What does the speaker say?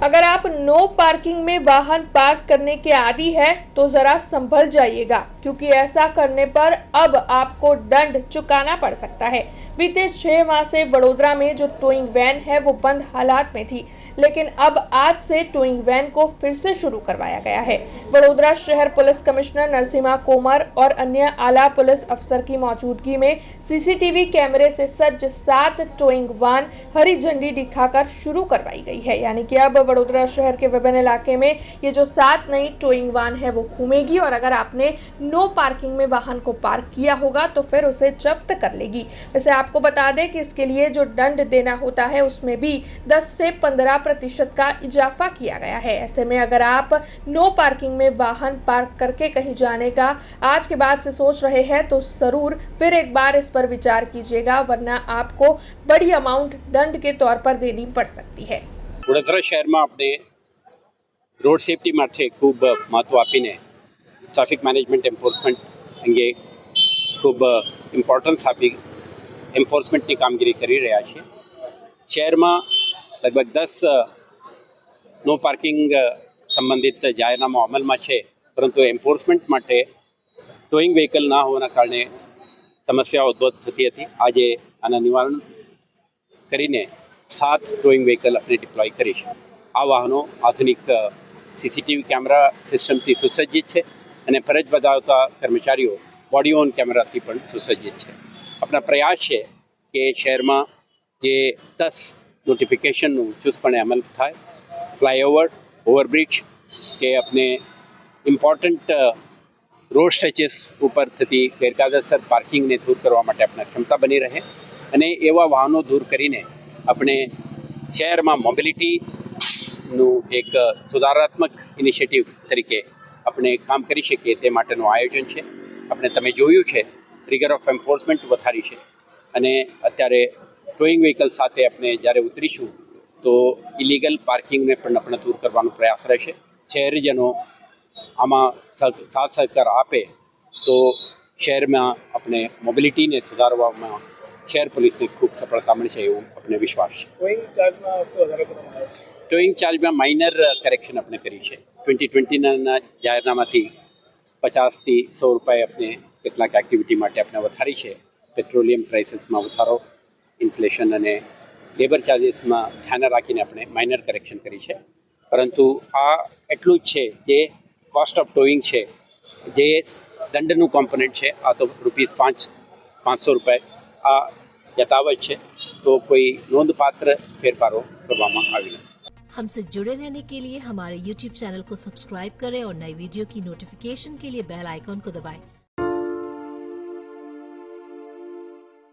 अगर आप no parking में वाहन पार्क करने के आदी है तो जरा संभल जाइएगा, क्योंकि ऐसा करने पर अब आपको दंड चुकाना पड़ सकता है। बीते 6 माह से वडोदरा में जो टोइंग वैन है वो बंद हालात में थी, लेकिन अब आज से टोइंग वैन को फिर से शुरू करवाया गया है। वडोदरा शहर पुलिस कमिश्नर नरसिम्हा कोमर और अन्य आला पुलिस अफसर की मौजूदगी में सीसीटीवी कैमरे से सज्ज 7 टोइंग वैन हरी झंडी दिखाकर शुरू करवाई गई है। यानी कि अब वडोदरा शहर के विभिन्न इलाके में ये जो 7 नई टोइंग वैन है वो घूमेगी और अगर आपने नो पार्किंग में वाहन को पार्क किया होगा तो फिर उसे जब्त कर लेगी। वैसे आपको बता दें कि इसके लिए जो दंड देना होता है उसमें भी 10 से 15% का इजाफा किया गया है। ऐसे में अगर आप नो पार्किंग में वाहन पार्क करके कहीं जाने का आज के बाद से सोच रहे हैं तो जरूर फिर एक बार इस पर विचार कीजिएगा, वरना आपको बड़ी अमाउंट दंड के तौर पर देनी पड़ सकती है। વડોદરા શહેરમાં આપણે રોડ સેફટી માટે ખૂબ મહત્ત્વ આપીને ટ્રાફિક મેનેજમેન્ટ એન્ફોર્સમેન્ટ અંગે ખૂબ ઇમ્પોર્ટન્સ આપી એન્ફોર્સમેન્ટની કામગીરી કરી રહ્યા છીએ। શહેરમાં લગભગ 10 નો પાર્કિંગ સંબંધિત જાહેરનામા અમલમાં છે, પરંતુ એન્ફોર્સમેન્ટ માટે ટોઈંગ વ્હીકલ ના હોવાના કારણે સમસ્યા ઉદ્ભવ થતી હતી। આજે આના નિવારણ કરીને 7 ટોઈંગ વ્હીકલ આપણે ડિપ્લોય કરી છે। આ વાહનો આધુનિક સીસીટીવી કેમેરા સિસ્ટમથી સુસજ્જિત છે અને ફરજ બજાવતા કર્મચારીઓ બોડી ઓન કેમેરાથી પણ સુસજ્જિત છે। આપણા પ્રયાસ છે કે શહેરમાં જે 10 નોટિફિકેશનનું ચુસ્તપણે અમલ થાય, ફ્લાયઓવર, ઓવરબ્રિજ કે આપણે ઇમ્પોર્ટન્ટ રોડ સ્ટ્રેચીસ ઉપર થતી ગેરકાયદેસર પાર્કિંગને દૂર કરવા માટે આપણા ક્ષમતા બની રહે અને એવા વાહનો દૂર કરીને આપણે શહેરમાં મોબિલિટીનું એક સુધારાત્મક ઇનિશિયેટિવ તરીકે આપણે કામ કરી શકીએ તે માટેનું આયોજન છે। આપણે તમે જોયું છે ટ્રિગર ઓફ એન્ફોર્સમેન્ટ વધારી છે અને અત્યારે ટોઈંગ વ્હીકલ સાથે આપણે જ્યારે ઉતરીશું તો ઇલીગલ પાર્કિંગને પણ આપણે દૂર કરવાનો પ્રયાસ રહેશે। શહેરીજનો આમાં સાથ સહકાર આપે તો શહેરમાં આપણે મોબિલિટીને સુધારવામાં શહેર પોલીસને ખૂબ સફળતા મળશે એવું આપણે વિશ્વાસ છે। ટોઈંગ ચાર્જમાં માઇનર કરેક્શન આપણે કરી છે। 2020ના જાહેરનામાથી 50થી 100 રૂપિયા આપણે કેટલાક એક્ટિવિટી માટે આપણે વધારી છે। પેટ્રોલિયમ પ્રાઇસીસમાં વધારો, ઇન્ફ્લેશન અને લેબર ચાર્જીસમાં ધ્યાન રાખીને આપણે માઇનર કરેક્શન કરી છે, પરંતુ આ એટલું જ છે જે કોસ્ટ ઓફ ટોઈંગ છે, જે દંડનું કોમ્પોનન્ટ છે, આ તો ₹500 આ यथावत है, तो कोई नोंधपात्र फेरफारों करवामा आवी नहीं। हमसे जुड़े रहने के लिए हमारे YouTube चैनल को सब्सक्राइब करें और नई वीडियो की नोटिफिकेशन के लिए बेल आइकॉन को दबाएं।